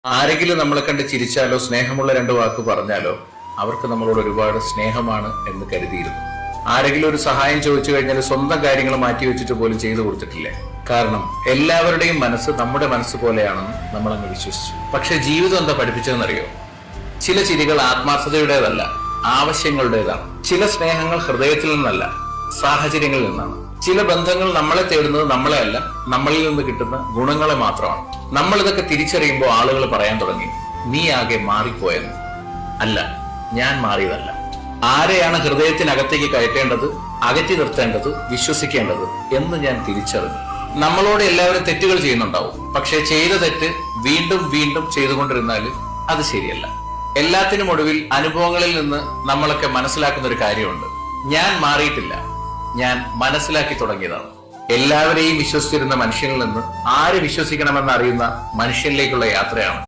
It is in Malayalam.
ആരെങ്കിലും നമ്മളെ കണ്ട് ചിരിച്ചാലോ സ്നേഹമുള്ള രണ്ട് വാക്ക് പറഞ്ഞാലോ അവർക്ക് നമ്മളോട് ഒരുപാട് സ്നേഹമാണ് എന്ന് കരുതിയിരുന്നു. ആരെങ്കിലും ഒരു സഹായം ചോദിച്ചു കഴിഞ്ഞാൽ സ്വന്തം കാര്യങ്ങൾ മാറ്റി വെച്ചിട്ട് പോലും ചെയ്തു കൊടുത്തിട്ടില്ലേ? കാരണം എല്ലാവരുടെയും മനസ്സ് നമ്മുടെ മനസ്സ് പോലെയാണെന്ന് നമ്മൾ അങ്ങ് വിശ്വസിച്ചു. പക്ഷെ ജീവിതം എന്താ പഠിപ്പിച്ചതെന്നറിയോ? ചില ചിരികൾ ആത്മാർത്ഥതയുടേതല്ല, ആവശ്യങ്ങളുടേതാണ്. ചില സ്നേഹങ്ങൾ ഹൃദയത്തിൽ നിന്നല്ല, സാഹചര്യങ്ങളിൽ നിന്നാണ്. ചില ബന്ധങ്ങൾ നമ്മളെ തേടുന്നത് നമ്മളെ അല്ല, നമ്മളിൽ നിന്ന് കിട്ടുന്ന ഗുണങ്ങളെ മാത്രമാണ്. നമ്മൾ ഇതൊക്കെ തിരിച്ചറിയുമ്പോൾ ആളുകൾ പറയാൻ തുടങ്ങി, നീ ആകെ മാറിപ്പോയെന്ന്. അല്ല, ഞാൻ മാറിയതല്ല. ആരെയാണ് ഹൃദയത്തിനകത്തേക്ക് കയറ്റേണ്ടത്, അകറ്റി നിർത്തേണ്ടത്, വിശ്വസിക്കേണ്ടത് എന്ന് ഞാൻ തിരിച്ചറിഞ്ഞു. നമ്മളോട് എല്ലാവരും തെറ്റുകൾ ചെയ്യുന്നുണ്ടാവും. പക്ഷെ ചെയ്ത തെറ്റ് വീണ്ടും വീണ്ടും ചെയ്തുകൊണ്ടിരുന്നാൽ അത് ശരിയല്ല. എല്ലാത്തിനും ഒടുവിൽ അനുഭവങ്ങളിൽ നിന്ന് നമ്മളൊക്കെ മനസ്സിലാക്കുന്ന ഒരു കാര്യമുണ്ട്: ഞാൻ മാറിയിട്ടില്ല, ഞാൻ മനസ്സിലാക്കി തുടങ്ങിയതാണ്. എല്ലാവരെയും വിശ്വസിച്ചിരുന്ന മനുഷ്യനിൽ നിന്ന് ആര് വിശ്വസിക്കണമെന്ന് അറിയുന്ന മനുഷ്യനിലേക്കുള്ള യാത്രയാണ്